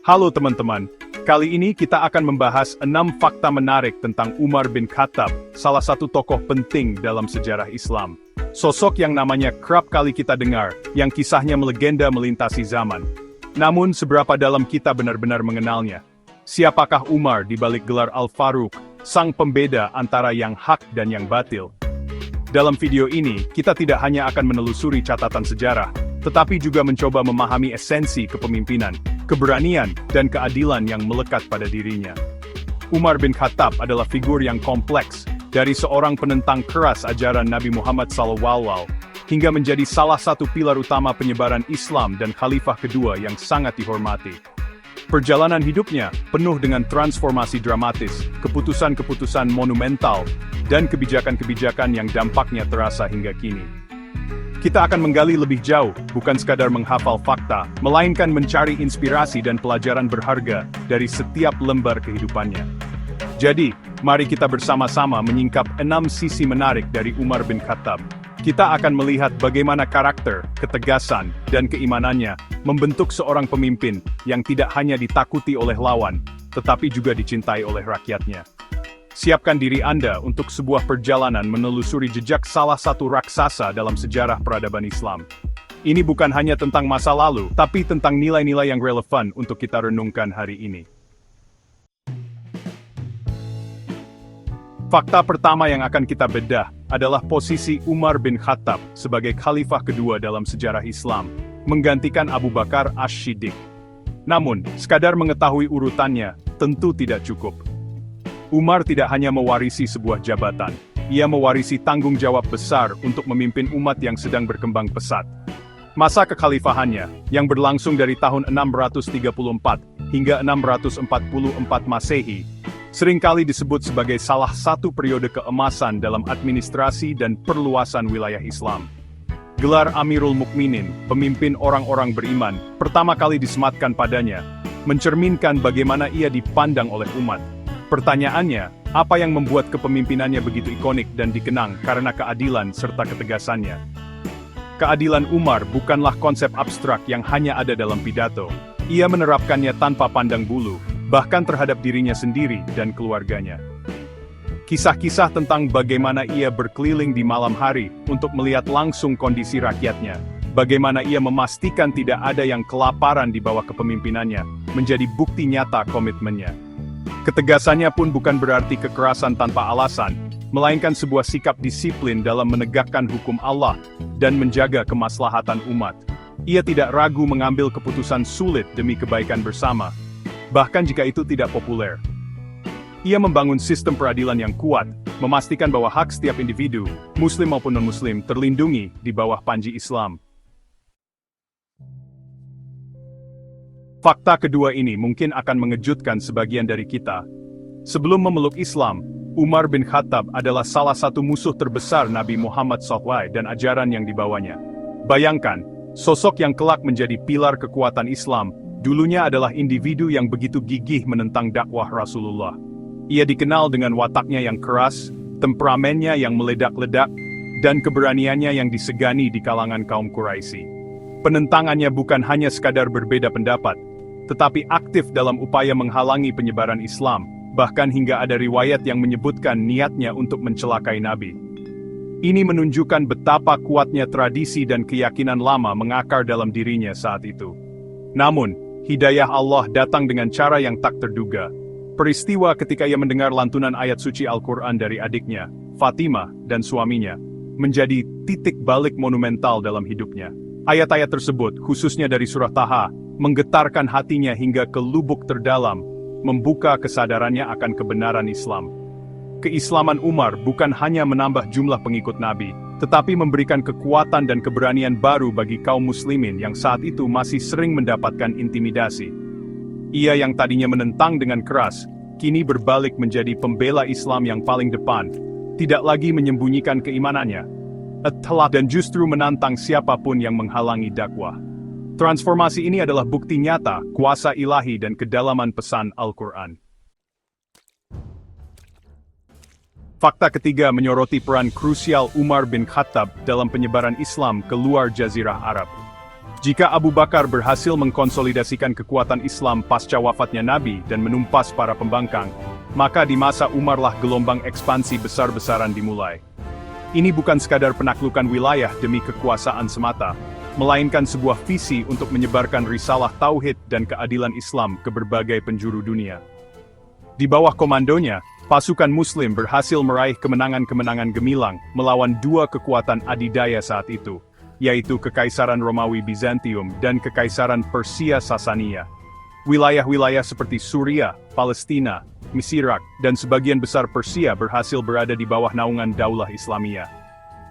Halo teman-teman, kali ini kita akan membahas 6 fakta menarik tentang Umar bin Khattab, salah satu tokoh penting dalam sejarah Islam. Sosok yang namanya kerap kali kita dengar, yang kisahnya melegenda melintasi zaman. Namun seberapa dalam kita benar-benar mengenalnya? Siapakah Umar di balik gelar Al-Faruq, sang pembeda antara yang hak dan yang batil? Dalam video ini, kita tidak hanya akan menelusuri catatan sejarah, tetapi juga mencoba memahami esensi kepemimpinan, keberanian, dan keadilan yang melekat pada dirinya. Umar bin Khattab adalah figur yang kompleks, dari seorang penentang keras ajaran Nabi Muhammad SAW, hingga menjadi salah satu pilar utama penyebaran Islam dan khalifah kedua yang sangat dihormati. Perjalanan hidupnya penuh dengan transformasi dramatis, keputusan-keputusan monumental, dan kebijakan-kebijakan yang dampaknya terasa hingga kini. Kita akan menggali lebih jauh, bukan sekadar menghafal fakta, melainkan mencari inspirasi dan pelajaran berharga dari setiap lembar kehidupannya. Jadi, mari kita bersama-sama menyingkap 6 sisi menarik dari Umar bin Khattab. Kita akan melihat bagaimana karakter, ketegasan, dan keimanannya membentuk seorang pemimpin yang tidak hanya ditakuti oleh lawan, tetapi juga dicintai oleh rakyatnya. Siapkan diri Anda untuk sebuah perjalanan menelusuri jejak salah satu raksasa dalam sejarah peradaban Islam. Ini bukan hanya tentang masa lalu, tapi tentang nilai-nilai yang relevan untuk kita renungkan hari ini. Fakta pertama yang akan kita bedah adalah posisi Umar bin Khattab sebagai khalifah kedua dalam sejarah Islam, menggantikan Abu Bakar Ash-Shiddiq. Namun, sekadar mengetahui urutannya tentu tidak cukup. Umar tidak hanya mewarisi sebuah jabatan, ia mewarisi tanggung jawab besar untuk memimpin umat yang sedang berkembang pesat. Masa kekhalifahannya, yang berlangsung dari tahun 634 hingga 644 Masehi, seringkali disebut sebagai salah satu periode keemasan dalam administrasi dan perluasan wilayah Islam. Gelar Amirul Mukminin, pemimpin orang-orang beriman, pertama kali disematkan padanya, mencerminkan bagaimana ia dipandang oleh umat. Pertanyaannya, apa yang membuat kepemimpinannya begitu ikonik dan dikenang karena keadilan serta ketegasannya? Keadilan Umar bukanlah konsep abstrak yang hanya ada dalam pidato. Ia menerapkannya tanpa pandang bulu, bahkan terhadap dirinya sendiri dan keluarganya. Kisah-kisah tentang bagaimana ia berkeliling di malam hari untuk melihat langsung kondisi rakyatnya, bagaimana ia memastikan tidak ada yang kelaparan di bawah kepemimpinannya, menjadi bukti nyata komitmennya. Ketegasannya pun bukan berarti kekerasan tanpa alasan, melainkan sebuah sikap disiplin dalam menegakkan hukum Allah dan menjaga kemaslahatan umat. Ia tidak ragu mengambil keputusan sulit demi kebaikan bersama, bahkan jika itu tidak populer. Ia membangun sistem peradilan yang kuat, memastikan bahwa hak setiap individu, muslim maupun non-muslim, terlindungi di bawah panji Islam. Fakta kedua ini mungkin akan mengejutkan sebagian dari kita. Sebelum memeluk Islam, Umar bin Khattab adalah salah satu musuh terbesar Nabi Muhammad SAW dan ajaran yang dibawanya. Bayangkan, sosok yang kelak menjadi pilar kekuatan Islam, dulunya adalah individu yang begitu gigih menentang dakwah Rasulullah. Ia dikenal dengan wataknya yang keras, temperamennya yang meledak-ledak, dan keberaniannya yang disegani di kalangan kaum Quraisy. Penentangannya bukan hanya sekadar berbeda pendapat, tetapi aktif dalam upaya menghalangi penyebaran Islam, bahkan hingga ada riwayat yang menyebutkan niatnya untuk mencelakai Nabi. Ini menunjukkan betapa kuatnya tradisi dan keyakinan lama mengakar dalam dirinya saat itu. Namun, hidayah Allah datang dengan cara yang tak terduga. Peristiwa ketika ia mendengar lantunan ayat suci Al-Quran dari adiknya, Fatimah, dan suaminya, menjadi titik balik monumental dalam hidupnya. Ayat-ayat tersebut, khususnya dari surah Taha, menggetarkan hatinya hingga ke lubuk terdalam, membuka kesadarannya akan kebenaran Islam. Keislaman Umar bukan hanya menambah jumlah pengikut Nabi, tetapi memberikan kekuatan dan keberanian baru bagi kaum muslimin yang saat itu masih sering mendapatkan intimidasi. Ia yang tadinya menentang dengan keras, kini berbalik menjadi pembela Islam yang paling depan, tidak lagi menyembunyikan keimanannya, dan justru menantang siapapun yang menghalangi dakwah. Transformasi ini adalah bukti nyata, kuasa ilahi dan kedalaman pesan Al-Quran. Fakta ketiga menyoroti peran krusial Umar bin Khattab dalam penyebaran Islam ke luar Jazirah Arab. Jika Abu Bakar berhasil mengkonsolidasikan kekuatan Islam pasca wafatnya Nabi dan menumpas para pembangkang, maka di masa Umarlah gelombang ekspansi besar-besaran dimulai. Ini bukan sekadar penaklukan wilayah demi kekuasaan semata, melainkan sebuah visi untuk menyebarkan risalah tauhid dan keadilan Islam ke berbagai penjuru dunia. Di bawah komandonya, pasukan Muslim berhasil meraih kemenangan-kemenangan gemilang melawan dua kekuatan adidaya saat itu, yaitu Kekaisaran Romawi Bizantium dan Kekaisaran Persia Sasania. Wilayah-wilayah seperti Suria, Palestina, Misirak, dan sebagian besar Persia berhasil berada di bawah naungan Daulah Islamiyah.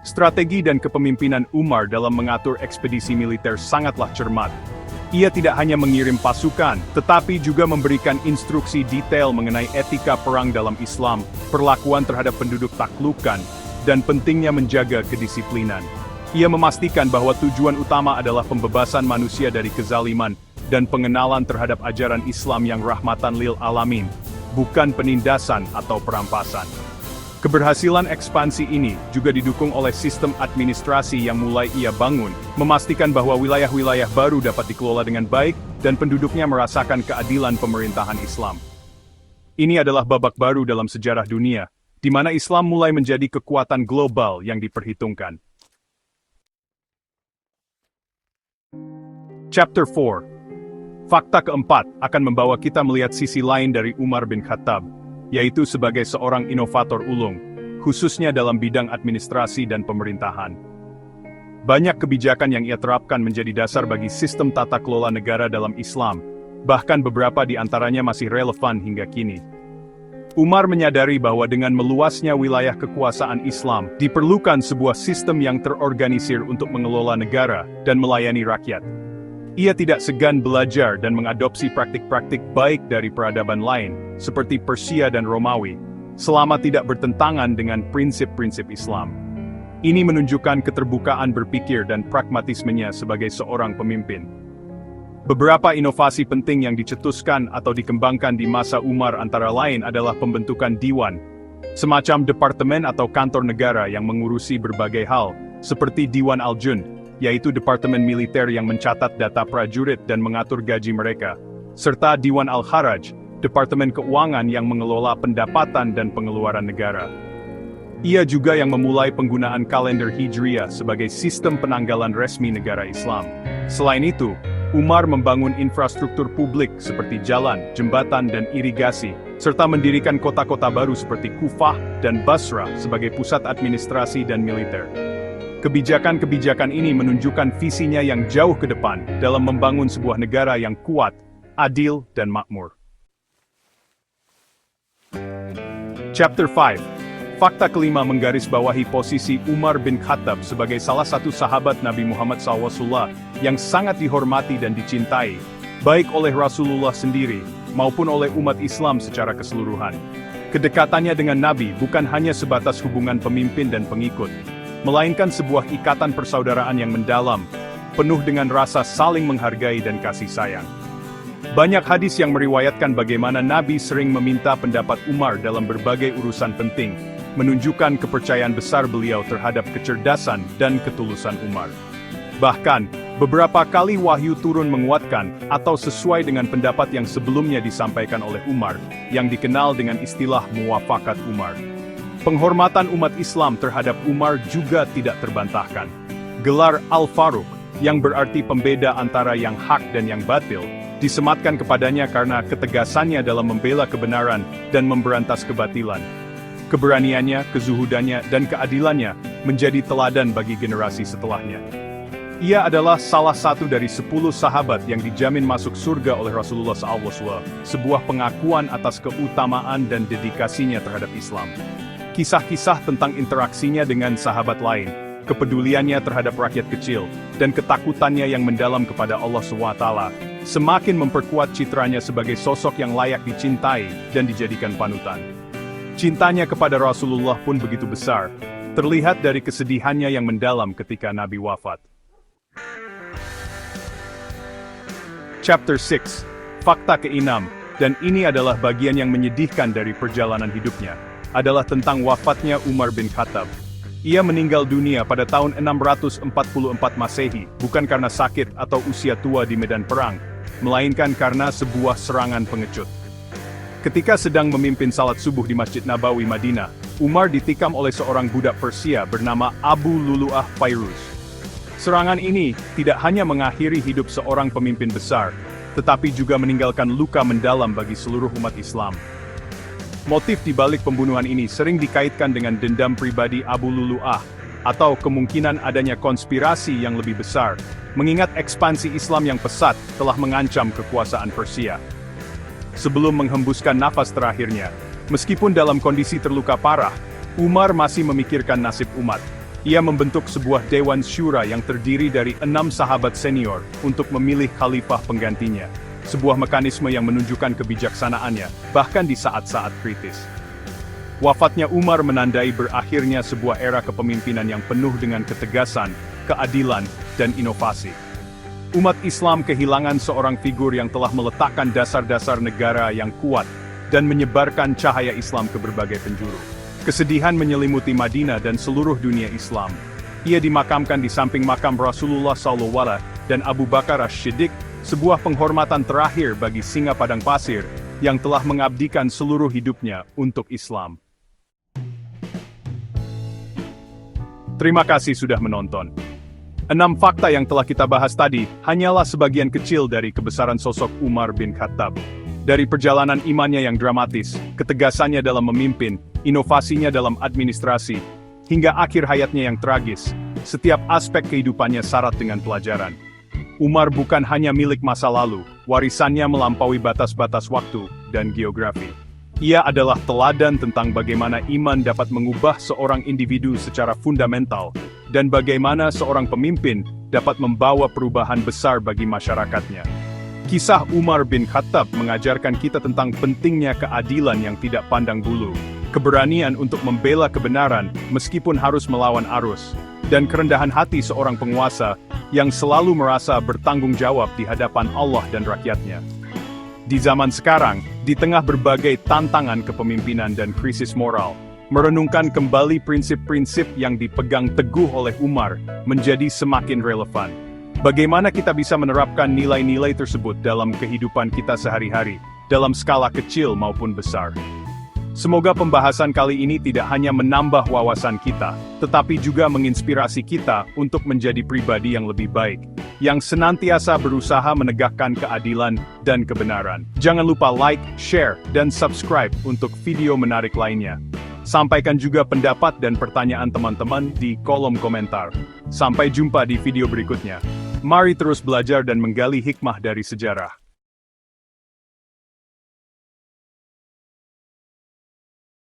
Strategi dan kepemimpinan Umar dalam mengatur ekspedisi militer sangatlah cermat. Ia tidak hanya mengirim pasukan, tetapi juga memberikan instruksi detail mengenai etika perang dalam Islam, perlakuan terhadap penduduk taklukan, dan pentingnya menjaga kedisiplinan. Ia memastikan bahwa tujuan utama adalah pembebasan manusia dari kezaliman dan pengenalan terhadap ajaran Islam yang rahmatan lil alamin, bukan penindasan atau perampasan. Keberhasilan ekspansi ini juga didukung oleh sistem administrasi yang mulai ia bangun, memastikan bahwa wilayah-wilayah baru dapat dikelola dengan baik dan penduduknya merasakan keadilan pemerintahan Islam. Ini adalah babak baru dalam sejarah dunia, di mana Islam mulai menjadi kekuatan global yang diperhitungkan. Chapter 4. Fakta keempat akan membawa kita melihat sisi lain dari Umar bin Khattab, yaitu sebagai seorang inovator ulung, khususnya dalam bidang administrasi dan pemerintahan. Banyak kebijakan yang ia terapkan menjadi dasar bagi sistem tata kelola negara dalam Islam, bahkan beberapa di antaranya masih relevan hingga kini. Umar menyadari bahwa dengan meluasnya wilayah kekuasaan Islam, diperlukan sebuah sistem yang terorganisir untuk mengelola negara dan melayani rakyat. Ia tidak segan belajar dan mengadopsi praktik-praktik baik dari peradaban lain, seperti Persia dan Romawi, selama tidak bertentangan dengan prinsip-prinsip Islam. Ini menunjukkan keterbukaan berpikir dan pragmatismenya sebagai seorang pemimpin. Beberapa inovasi penting yang dicetuskan atau dikembangkan di masa Umar antara lain adalah pembentukan Diwan, semacam departemen atau kantor negara yang mengurusi berbagai hal, seperti Diwan Al-Jund, yaitu departemen militer yang mencatat data prajurit dan mengatur gaji mereka, serta Diwan Al-Kharaj, departemen keuangan yang mengelola pendapatan dan pengeluaran negara. Ia juga yang memulai penggunaan kalender Hijriyah sebagai sistem penanggalan resmi negara Islam. Selain itu, Umar membangun infrastruktur publik seperti jalan, jembatan, dan irigasi, serta mendirikan kota-kota baru seperti Kufah dan Basra sebagai pusat administrasi dan militer. Kebijakan-kebijakan ini menunjukkan visinya yang jauh ke depan dalam membangun sebuah negara yang kuat, adil, dan makmur. Chapter 5. Fakta kelima menggarisbawahi posisi Umar bin Khattab sebagai salah satu sahabat Nabi Muhammad SAW yang sangat dihormati dan dicintai, baik oleh Rasulullah sendiri maupun oleh umat Islam secara keseluruhan. Kedekatannya dengan Nabi bukan hanya sebatas hubungan pemimpin dan pengikut, melainkan sebuah ikatan persaudaraan yang mendalam, penuh dengan rasa saling menghargai dan kasih sayang. Banyak hadis yang meriwayatkan bagaimana Nabi sering meminta pendapat Umar dalam berbagai urusan penting, menunjukkan kepercayaan besar beliau terhadap kecerdasan dan ketulusan Umar. Bahkan, beberapa kali wahyu turun menguatkan atau sesuai dengan pendapat yang sebelumnya disampaikan oleh Umar, yang dikenal dengan istilah muwafakat Umar. Penghormatan umat Islam terhadap Umar juga tidak terbantahkan. Gelar Al-Faruq, yang berarti pembeda antara yang hak dan yang batil, disematkan kepadanya karena ketegasannya dalam membela kebenaran dan memberantas kebatilan. Keberaniannya, kezuhudannya, dan keadilannya menjadi teladan bagi generasi setelahnya. Ia adalah salah satu dari 10 sahabat yang dijamin masuk surga oleh Rasulullah SAW, sebuah pengakuan atas keutamaan dan dedikasinya terhadap Islam. Kisah-kisah tentang interaksinya dengan sahabat lain, kepeduliannya terhadap rakyat kecil, dan ketakutannya yang mendalam kepada Allah SWT, semakin memperkuat citranya sebagai sosok yang layak dicintai dan dijadikan panutan. Cintanya kepada Rasulullah pun begitu besar, terlihat dari kesedihannya yang mendalam ketika Nabi wafat. Chapter 6. Fakta ke-6, dan ini adalah bagian yang menyedihkan dari perjalanan hidupnya, adalah tentang wafatnya Umar bin Khattab. Ia meninggal dunia pada tahun 644 Masehi, bukan karena sakit atau usia tua di medan perang, melainkan karena sebuah serangan pengecut. Ketika sedang memimpin salat subuh di Masjid Nabawi Madinah, Umar ditikam oleh seorang budak Persia bernama Abu Lulu'ah Fairuz. Serangan ini tidak hanya mengakhiri hidup seorang pemimpin besar, tetapi juga meninggalkan luka mendalam bagi seluruh umat Islam. Motif di balik pembunuhan ini sering dikaitkan dengan dendam pribadi Abu Lulu'ah, atau kemungkinan adanya konspirasi yang lebih besar, mengingat ekspansi Islam yang pesat telah mengancam kekuasaan Persia. Sebelum menghembuskan nafas terakhirnya, meskipun dalam kondisi terluka parah, Umar masih memikirkan nasib umat. Ia membentuk sebuah Dewan Syura yang terdiri dari 6 sahabat senior untuk memilih khalifah penggantinya. Sebuah mekanisme yang menunjukkan kebijaksanaannya, bahkan di saat-saat kritis. Wafatnya Umar menandai berakhirnya sebuah era kepemimpinan yang penuh dengan ketegasan, keadilan, dan inovasi. Umat Islam kehilangan seorang figur yang telah meletakkan dasar-dasar negara yang kuat, dan menyebarkan cahaya Islam ke berbagai penjuru. Kesedihan menyelimuti Madinah dan seluruh dunia Islam. Ia dimakamkan di samping makam Rasulullah SAW dan Abu Bakar As-Siddiq, sebuah penghormatan terakhir bagi singa padang pasir yang telah mengabdikan seluruh hidupnya untuk Islam. Terima kasih sudah menonton. 6 fakta yang telah kita bahas tadi hanyalah sebagian kecil dari kebesaran sosok Umar bin Khattab. Dari perjalanan imannya yang dramatis, ketegasannya dalam memimpin, inovasinya dalam administrasi, hingga akhir hayatnya yang tragis, setiap aspek kehidupannya syarat dengan pelajaran. Umar bukan hanya milik masa lalu, warisannya melampaui batas-batas waktu dan geografi. Ia adalah teladan tentang bagaimana iman dapat mengubah seorang individu secara fundamental, dan bagaimana seorang pemimpin dapat membawa perubahan besar bagi masyarakatnya. Kisah Umar bin Khattab mengajarkan kita tentang pentingnya keadilan yang tidak pandang bulu, keberanian untuk membela kebenaran meskipun harus melawan arus, dan kerendahan hati seorang penguasa yang selalu merasa bertanggung jawab di hadapan Allah dan rakyatnya. Di zaman sekarang, di tengah berbagai tantangan kepemimpinan dan krisis moral, merenungkan kembali prinsip-prinsip yang dipegang teguh oleh Umar menjadi semakin relevan. Bagaimana kita bisa menerapkan nilai-nilai tersebut dalam kehidupan kita sehari-hari, dalam skala kecil maupun besar? Semoga pembahasan kali ini tidak hanya menambah wawasan kita, tetapi juga menginspirasi kita untuk menjadi pribadi yang lebih baik, yang senantiasa berusaha menegakkan keadilan dan kebenaran. Jangan lupa like, share, dan subscribe untuk video menarik lainnya. Sampaikan juga pendapat dan pertanyaan teman-teman di kolom komentar. Sampai jumpa di video berikutnya. Mari terus belajar dan menggali hikmah dari sejarah.